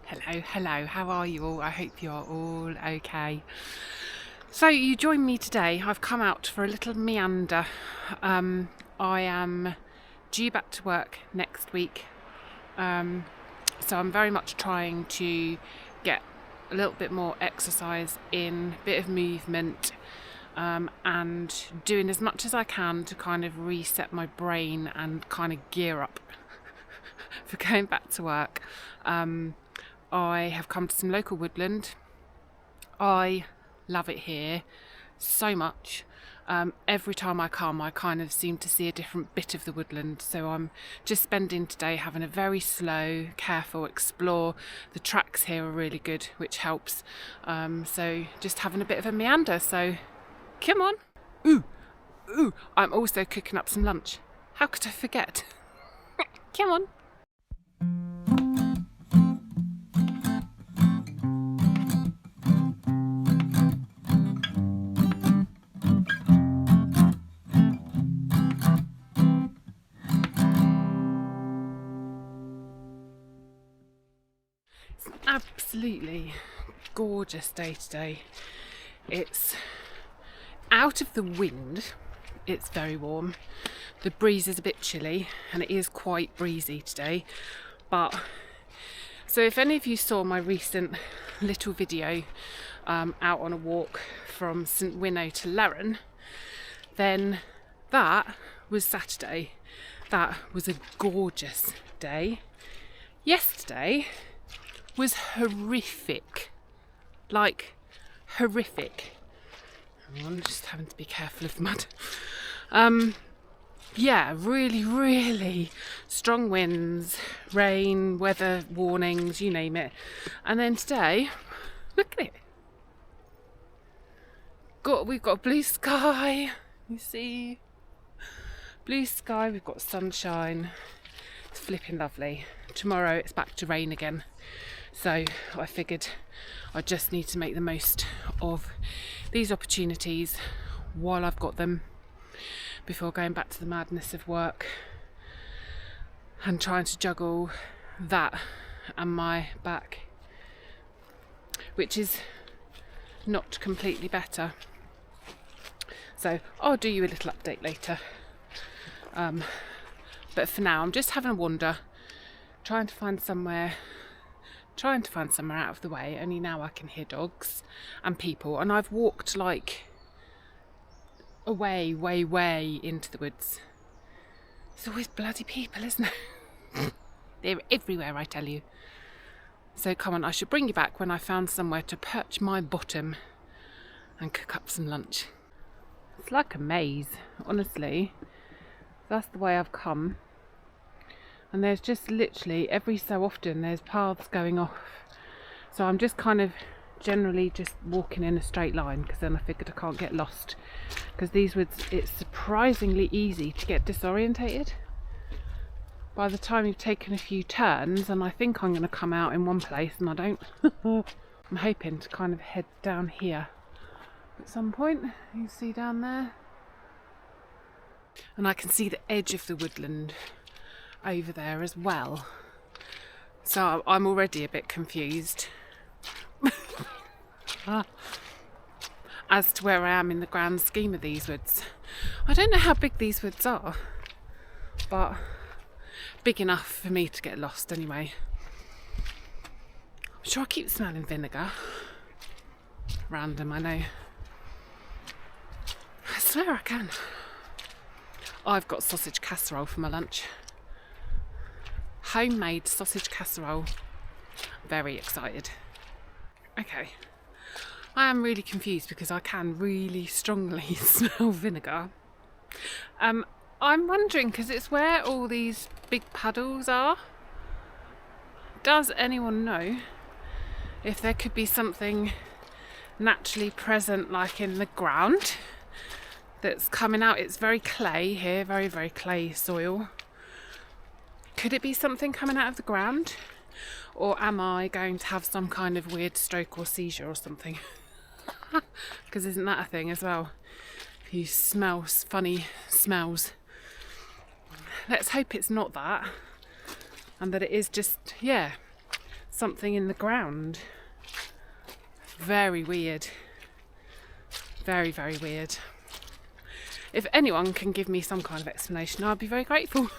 Hello, how are you all? I hope you are all okay. So you join me today. I've come out for a little meander. I am due back to work next week. So I'm very much trying to get a little bit more exercise in, a bit of movement, and doing as much as I can to kind of reset my brain and kind of gear up for going back to work. I have come to some local woodland. I love it here so much. Every time I come, I kind of seem to see a different bit of the woodland. So I'm just spending today having a very slow, careful explore. The tracks here are really good, which helps. So just having a bit of a meander. So come on. Ooh, I'm also cooking up some lunch. How could I forget? Come on. Absolutely gorgeous day today. It's out of the wind, it's very warm. The breeze is a bit chilly and it is quite breezy today. But so if any of you saw my recent little video out on a walk from St Winnow to Laren, then that was Saturday. That was a gorgeous day. Yesterday was horrific, like horrific. I'm just having to be careful of the mud. Yeah, really strong winds, rain, weather warnings, you name it. And then today, look at it. We've got blue sky, you see, blue sky, we've got sunshine. It's flipping lovely. Tomorrow it's back to rain again. So I figured I just need to make the most of these opportunities while I've got them before going back to the madness of work and trying to juggle that and my back, which is not completely better. So I'll do you a little update later. But for now I'm just having a wander, trying to find somewhere out of the way. Only now I can hear dogs and people, and I've walked like way into the woods. There's always bloody people, isn't there? They're everywhere, I tell you. So come on, I should bring you back when I found somewhere to perch my bottom and cook up some lunch. It's like a maze, honestly. That's the way I've come. And there's just literally every so often there's paths going off. So I'm just kind of generally just walking in a straight line, because then I figured I can't get lost. Because these woods, it's surprisingly easy to get disorientated. By the time you've taken a few turns, and I think I'm going to come out in one place and I don't. I'm hoping to kind of head down here at some point. You can see down there. And I can see the edge of the woodland over there as well. So I'm already a bit confused as to where I am in the grand scheme of these woods. I don't know how big these woods are, but big enough for me to get lost anyway. I'm sure I keep smelling vinegar. Random, I know. I swear I can. I've got sausage casserole for my lunch. Homemade sausage casserole. Very excited. Okay, I am really confused because I can really strongly smell vinegar. I'm wondering, because it's where all these big puddles are, does anyone know if there could be something naturally present, like in the ground, that's coming out? It's very clay here, very clay soil. Could it be something coming out of the ground? Or am I going to have some kind of weird stroke or seizure or something? Because isn't that a thing as well? If you smell funny smells. Let's hope it's not that. And that it is just, yeah, something in the ground. Very weird. Very, very weird. If anyone can give me some kind of explanation, I'd be very grateful.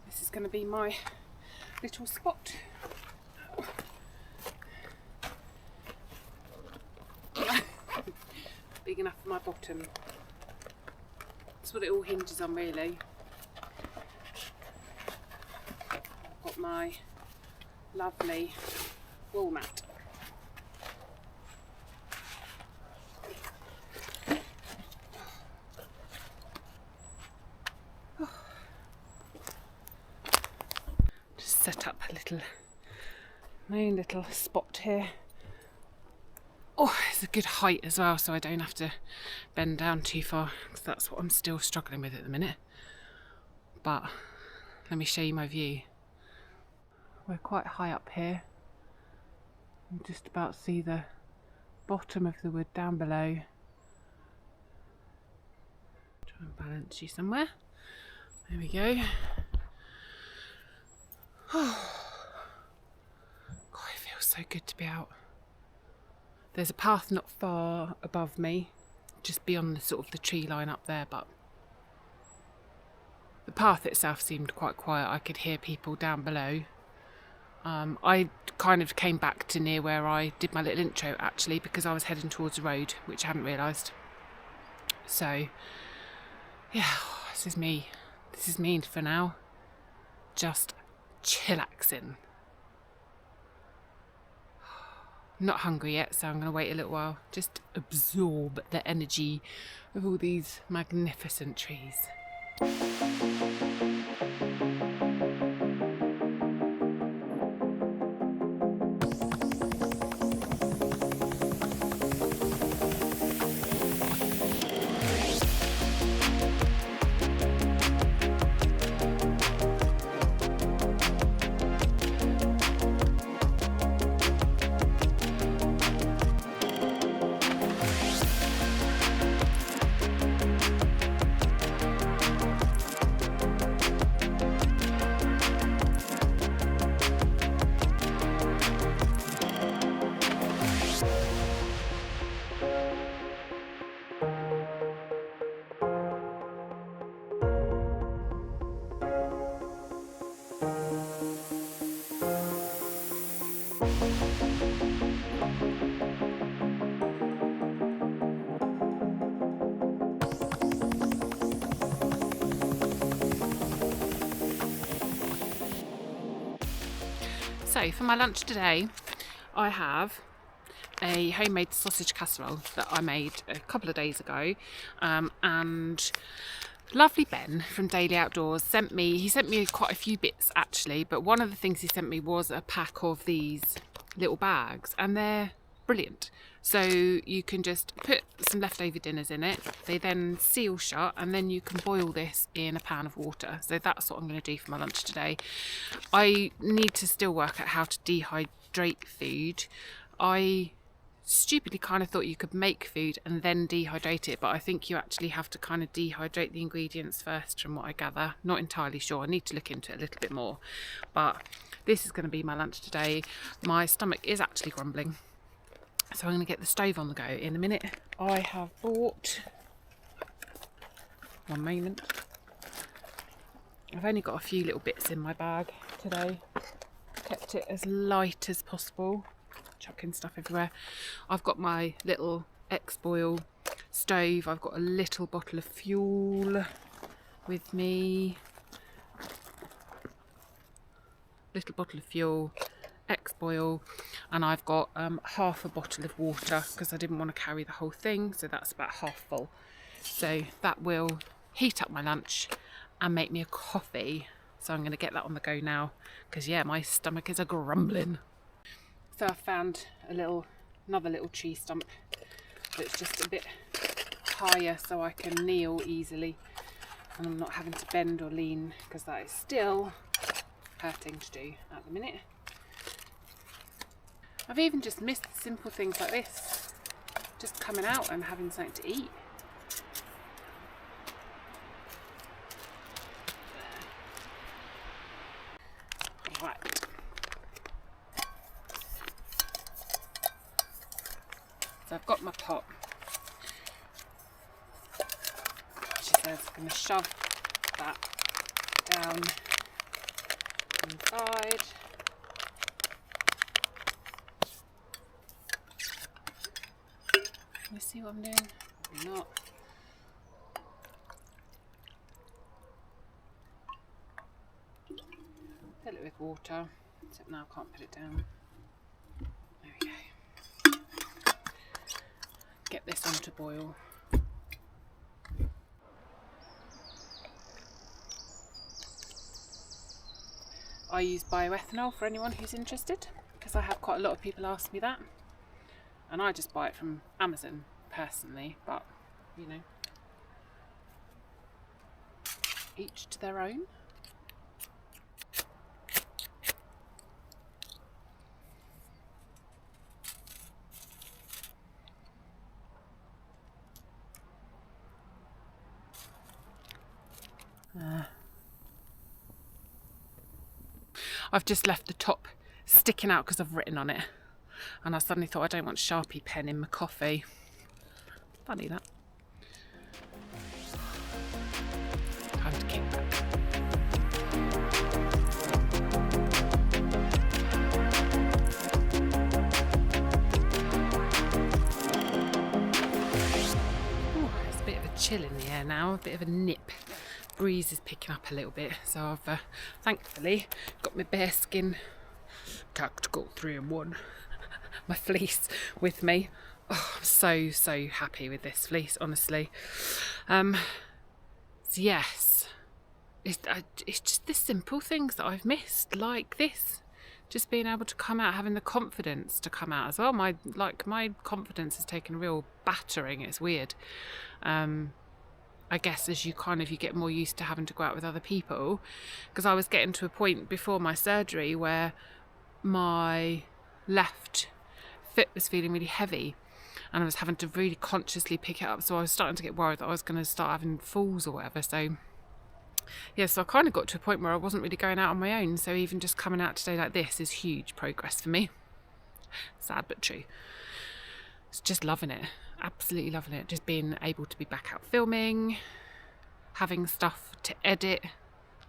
This is going to be my little spot. Big enough for my bottom. That's what it all hinges on, really. I've got my lovely wool mat. Just set up my own little spot here. Oh, it's a good height as well, so I don't have to bend down too far, because that's what I'm still struggling with at the minute. But let me show you my view. We're quite high up here. You can just about see the bottom of the wood down below. Try and balance you somewhere. There we go. Oh, God, it feels so good to be out. There's a path not far above me, just beyond the tree line up there, but the path itself seemed quite quiet. I could hear people down below. I kind of came back to near where I did my little intro, actually, because I was heading towards the road, which I hadn't realised. So, yeah, this is me. This is me for now. Just chillaxing. Not hungry yet, so I'm going to wait a little while. Just absorb the energy of all these magnificent trees. So for my lunch today, I have a homemade sausage casserole that I made a couple of days ago, and lovely Ben from Daily Outdoors sent me quite a few bits actually, but one of the things he sent me was a pack of these little bags, and they're brilliant. So you can just put some leftover dinners in it, they then seal shut, and then you can boil this in a pan of water. So that's what I'm going to do for my lunch today. I need to still work out how to dehydrate food. I stupidly kind of thought you could make food and then dehydrate it, but I think you actually have to kind of dehydrate the ingredients first, from what I gather. Not entirely sure, I need to look into it a little bit more. But this is going to be my lunch today. My stomach is actually grumbling, so I'm going to get the stove on the go in a minute. I have bought, one moment, I've only got a few little bits in my bag today. Kept it as light as possible, chucking stuff everywhere. I've got my little X-Boil stove, I've got a little bottle of fuel with me, little bottle of fuel, X-Boil, and I've got half a bottle of water because I didn't want to carry the whole thing, so that's about half full. So that will heat up my lunch and make me a coffee. So I'm going to get that on the go now, because yeah, my stomach is a grumbling. So I found another little tree stump that's just a bit higher, so I can kneel easily and I'm not having to bend or lean, because that is still hurting to do at the minute. I've even just missed simple things like this, just coming out and having something to eat. So I'm going to shove that down inside. Can you see what I'm doing? Maybe not. Fill it with water, except now I can't put it down. There we go. Get this on to boil. I use bioethanol for anyone who's interested, because I have quite a lot of people ask me that. And I just buy it from Amazon personally, but you know, each to their own. I've just left the top sticking out because I've written on it, and I suddenly thought I don't want Sharpie pen in my coffee. Funny that. Time to kick back. Ooh, there's a bit of a chill in the air now, a bit of a nip. Breeze is picking up a little bit, so I've thankfully got my bearskin tactical 3-in-1 my fleece with me. Oh, I'm so happy with this fleece, honestly. So yes, it's just the simple things that I've missed, like this, just being able to come out, having the confidence to come out as well. My confidence has taken a real battering. It's weird. I guess as you get more used to having to go out with other people, because I was getting to a point before my surgery where my left foot was feeling really heavy and I was having to really consciously pick it up, so I was starting to get worried that I was going to start having falls or whatever. So yeah, so I kind of got to a point where I wasn't really going out on my own, so even just coming out today like this is huge progress for me. Sad but true. It's just loving it. Absolutely loving it. Just being able to be back out filming, having stuff to edit.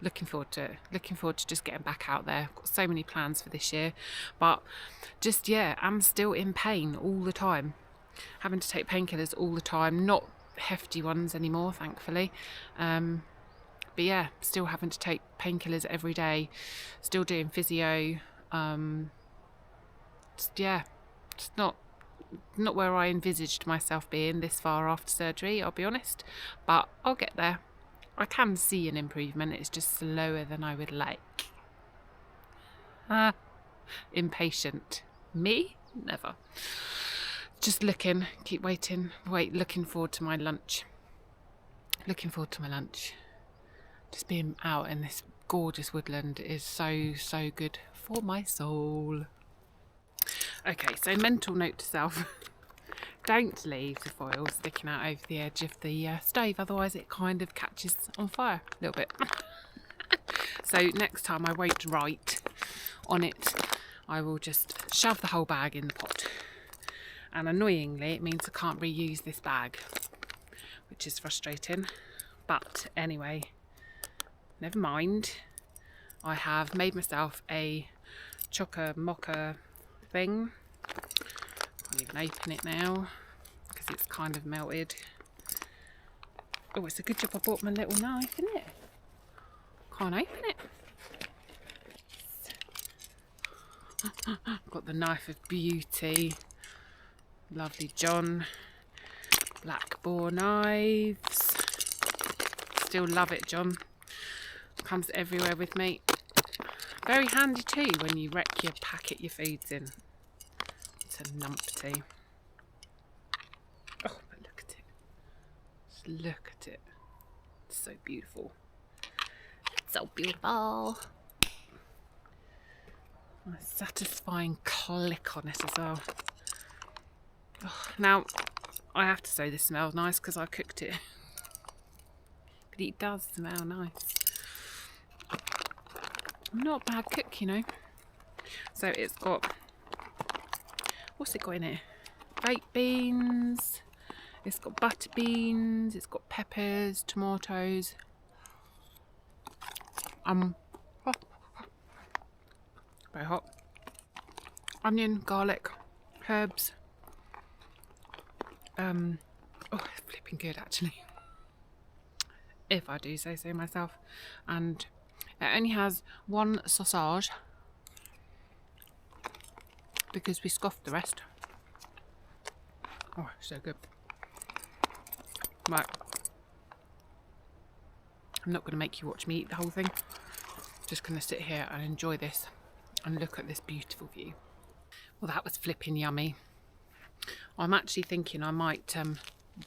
Looking forward to it. Looking forward to just getting back out there. I've got so many plans for this year, but just, yeah, I'm still in pain all the time, having to take painkillers all the time, not hefty ones anymore, thankfully. But yeah, still having to take painkillers every day, still doing physio. Yeah, it's not where I envisaged myself being this far after surgery, I'll be honest, but I'll get there. I can see an improvement, it's just slower than I would like. Impatient. Me? Never. Just looking, keep waiting, looking forward to my lunch. Looking forward to my lunch. Just being out in this gorgeous woodland is so good for my soul. Okay, so mental note to self. Don't leave the foil sticking out over the edge of the stove, otherwise it kind of catches on fire a little bit. So next time I won't write on it, I will just shove the whole bag in the pot. And annoyingly, it means I can't reuse this bag, which is frustrating. But anyway, never mind. I have made myself a chocker mocha thing. Can't even open it now because it's kind of melted. Oh, it's a good job I bought my little knife, isn't it? Can't open it. Got the knife of beauty. Lovely John. Black Boar knives. Still love it, John. Comes everywhere with me. Very handy too when you wreck your packet your food's in. It's a numpty. Oh, but look at it. Just look at it. It's so beautiful. It's so beautiful. A satisfying click on it as well. Oh, now, I have to say this smells nice because I cooked it. But it does smell nice. I'm not a bad cook, you know. So it's got, what's it got in it? Baked beans. It's got butter beans, it's got peppers, tomatoes, very hot, onion, garlic, herbs. Oh, it's flipping good actually, if I do say so myself. And it only has one sausage because we scoffed the rest. Oh, so good. Right, I'm not going to make you watch me eat the whole thing. Just going to sit here and enjoy this and look at this beautiful view. Well, that was flipping yummy. I'm actually thinking I might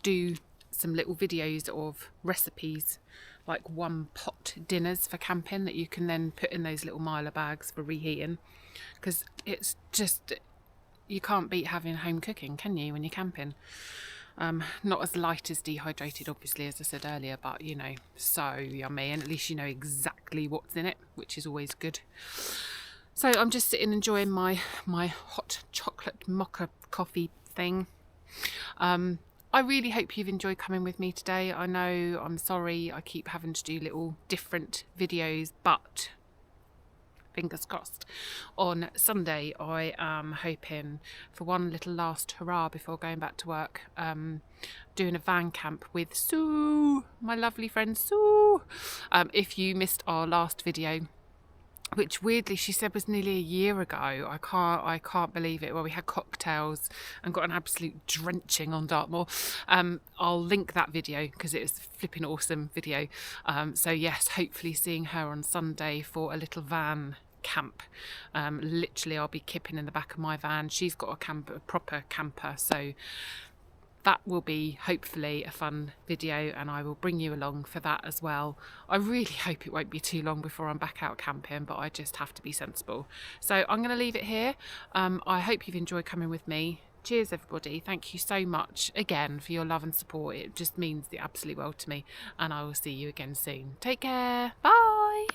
do some little videos of recipes, like one pot dinners for camping that you can then put in those little miler bags for reheating, because it's just, you can't beat having home cooking, can you, when you're camping? Not as light as dehydrated, obviously, as I said earlier, but you know, so yummy, and at least you know exactly what's in it, which is always good. So I'm just sitting enjoying my hot chocolate mocha coffee thing. I really hope you've enjoyed coming with me today. I know, I'm sorry I keep having to do little different videos, but fingers crossed. On Sunday I am hoping for one little last hurrah before going back to work, doing a van camp with Sue, my lovely friend Sue. If you missed our last video, which weirdly she said was nearly a year ago, I can't believe it. Well, we had cocktails and got an absolute drenching on Dartmoor. I'll link that video because it was a flipping awesome video. So yes, hopefully seeing her on Sunday for a little van camp. Literally I'll be kipping in the back of my van. She's got a proper camper, so that will be hopefully a fun video, and I will bring you along for that as well. I really hope it won't be too long before I'm back out camping, but I just have to be sensible. So I'm going to leave it here. I hope you've enjoyed coming with me. Cheers everybody. Thank you so much again for your love and support. It just means the absolute world to me, and I will see you again soon. Take care. Bye.